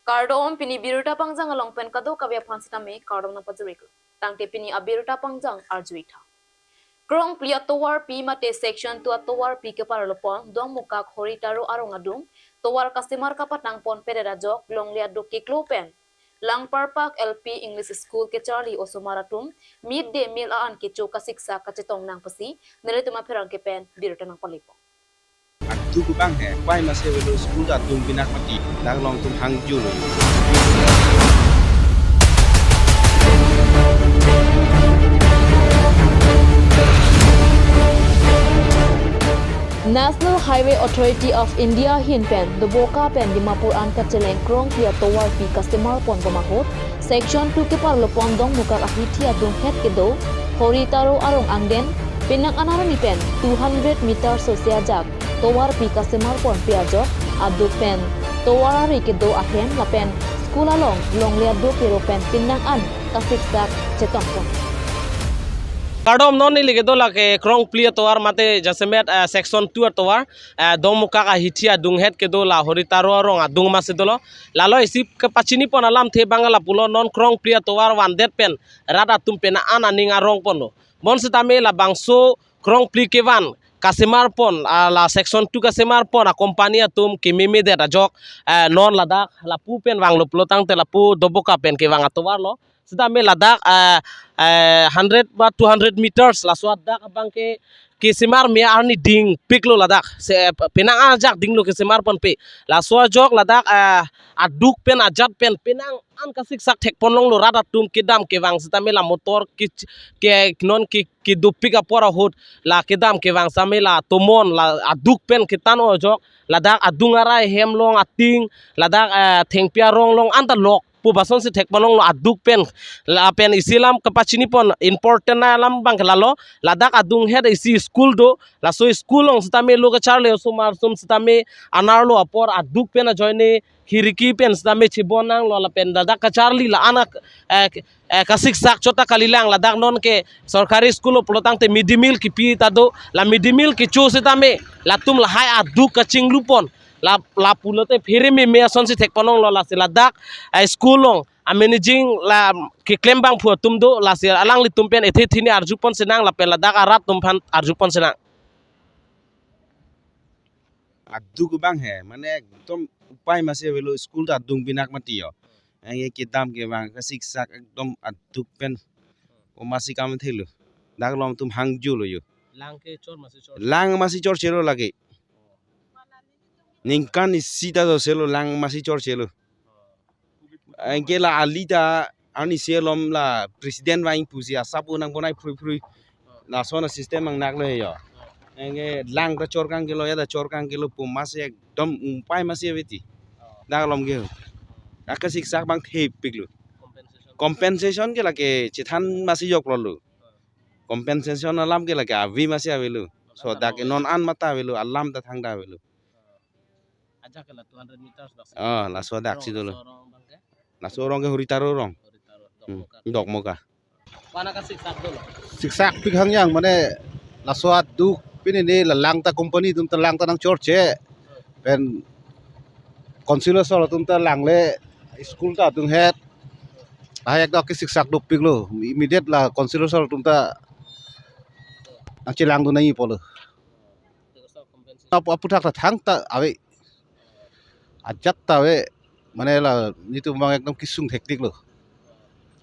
Kardom pini biruta pangjang along pen kado kabya pansitame kardom na pajuriko. Tangte pini abiruta pangjang arjuita. Krong plia towar pi mate section tu towar pi ke paralopon dong muka khori taro arong adung towar customer kapatang pon pedera jok long lia do ke klopen. Lang parpak LP English School ke Charlie Osomaratum midday meal aan ke choka siksa kacetong nang pasi neletuma perang ke pen biruta nang palipo. Tu kubang he, why masih velo school dah tum pinak mati, dah long tum hang julu. National Highway Authority of India hinpen the boka pen Dimapur an kacheleng krong pia towar pi customer pon gomahot section 2 ke parlopon dong muka ahithia dung het ke do hori taro arong angden pinang anarani pen 200 meter sosia jak towar pi customer pon pia jok aduk pen towar ari ke do ahem la pen school along long lia do pero pen pinang an kasik sak chetong pon Kardom non ni lege dola ke krong plia towar mate jasemet section 2 towar domuka ka hitia dunghet ke dola horitaro rong adung mase dolo lalo isip ke pachini pon alam the bangala pulo non krong plia towar wan det pen rada tum pena ana ninga rong pono mon setame la bangso krong pli ke van kasemar pon la section 2 kasemar pon a kompania tum ke meme de rajok non ladak la pu pen wang lo plotang te la pu doboka pen ke wang atowar lo setame ladak 100 বা 200 meters la swat dak abang ke semar me arni ding piklo ladak se penang ajak ding lo ke semar pon pe la swa jok ladak aduk pen ajat pen penang an kasik sak thek ponlong lo rada tum ke dam ke wang setame la motor ke non ke dupik apora hot la ke dam ke wang samela tomon la aduk pen ke tan o jok ladak adungara hemlong ating ladak thengpia rong long anta lok pu bason si thek panong lo aduk pen la pen isilam kapachini pon important na alam bang lalo ladak adung head isi school do la so school ong stame lo ka charle so mar sum stame anarlo apor aduk pen a joine hiriki pen stame chibonang lo la pen ladak ka charli la anak kasik sak chota kalilang ladak non ke sarkari school plotang te mid day meal ki pi tado la mid day meal ki chu sitame latum la hai aduk ka chinglupon la pulote fere me ason si thek panong lo la sila dak school long a managing la ke klembang phu tum do la sila alang li tumpen ethe thini arjupon senang la pela dak arat tum phan arjupon senang Tu kubang he, mana ekdom upai masih velo school dah tum pinak mati yo. Yang kitam ke bang kasik sak ekdom aduk pen, o masih kamu thelo, dah long tum hang julu yo. Lang masih chor chelo lagi. Ningkan sita do selo lang masih chor chelo. Engke la alita ani selom la presiden waing pusi asapu nang bonai frui la sona system ang nak le yo. Engke lang ka chor kang kilo ya da chor kang kilo pu masih ekdom umpai masih beti. Dah lom ge. Akasik sak bang thep piklu. Compensation ke lake chithan masih yok lolu. Compensation alam ke lake avi masih avelu. So dak non an mata avelu alam ta thang da avelu. La sodak si dulu. La sorong ke huritaro rong. Dok moka. wana ka siksak dolo Siksak pighang yang mane la swat duk pini ni la lang ta company tum ta lang ta nang chorche pen consular solo tum ta lang le school ta tung het ayak dok ke siksak duk piglo immediate la consular solo tum ta ang chilang du nai polo apu thak ta thang ta awe ajat ta we mane la ni tum bang ekdom kisung hektik lo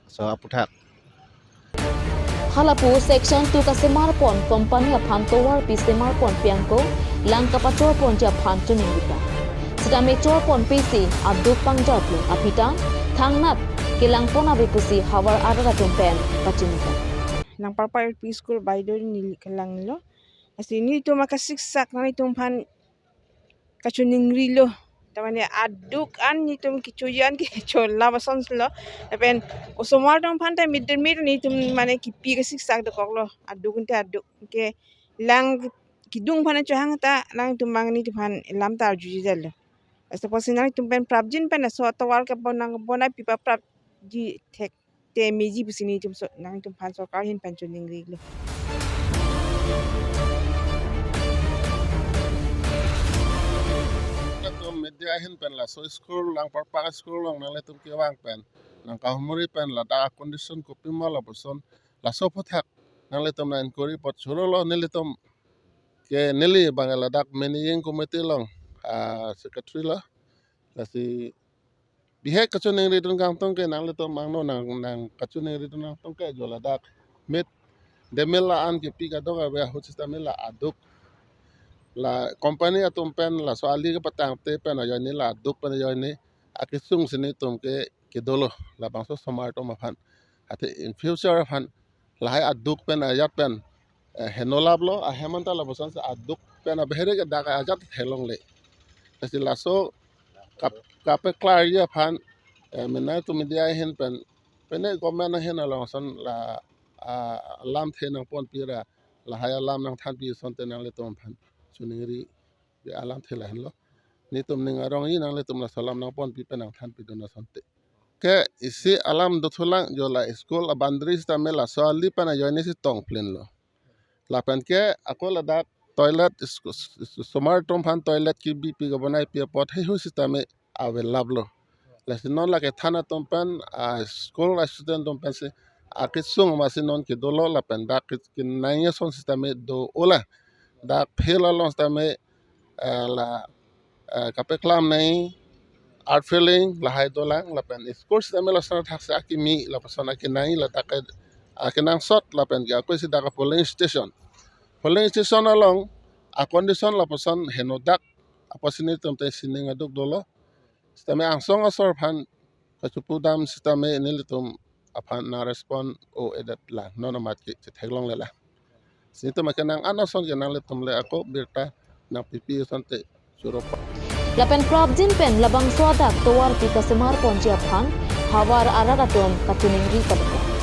so apu thak Halapu section 2 ka semarpon company a phantowar pi semarpon piangko lang kapachor pon ja phantuning buta sidame chor pon pc aduk pangjatlu apita thangnat kilang pon abipusi hawar adara tumpen pachinika lang parpar preschool baidor ni kalang lo asini to makasiksak na tumpan kachuning rilo tamane aduk an ni tum kichuyan ki cholla bason lo pen osomar tum phanta midder mir ni tum mane ki pi kasiksak de koklo aduk inte aduk ke lang kidung phana chahang ta lang tum mangni tu phan lam tar juji jal asa posinang tum pen prabjin pen so tawal ka bonang bona pipa prab ji thek te meji bisini tum so nang tum phan so ka hin pen chuning rilo तो mid dia hin pen la so school lang parpak school lang nang letum ke wang pen nang kahumuri pen la da condition ko pima la person la so pothak nang letum na inquiry pot churo lo neletum ke neli bangala dak managing committee long secretary la si bihe kachuning ridun gang tong ke nang letum mangno nang kachuning ridun gang tong ke jola dak met demela an ke piga doga be ho system la aduk la company atum pen la so ali ke patang te pen ayo ni la aduk pen ayo ni akisung sini tum ke dolo la bangso smart ma phan ate in future phan la hai aduk pen ayat pen henolablo a hemanta la bosan sa aduk pen abhere ke daga ajat helong le kasi la so kape klar ya phan mena tu media hen pen pene government hen along son la alam the nang pon pira la hai alam nang than pi son te nang le tom phan chuningri be alam the la hen lo ni tum ning arong yi nang le tum la salam nang pon pi pen nang than pi dona son te ke isi alam do thulang jo la school abandris ta me la so ali pana jo ni si tong plen lo la pen ke akola da toilet smart tom phan toilet ki bp ga banai pi pot hai hu system ave lablo la non la ke thana tom pen school student tom pen se akisung masinon ke dolo la pen da ke nanya son system do ola da phela long system la kape klam nai art filling la hai dolang la pen school system la sana thak sa ki mi la pasana ke nai la ta ke nang sot la pen ga ko si da ka polling station along a condition la pasan henodak apasini tom te sininga dok dolo system ang song asor phan kachupudam system ni litum apan na respond o edat la nono mat ki theglong lela sinto makanang anason ke nang litum le ako birta na pipi sante suropa Lapen Prabjin pen labang swadak towar pi kasemar ponji aphan hawar aragatom katuning ri kadako.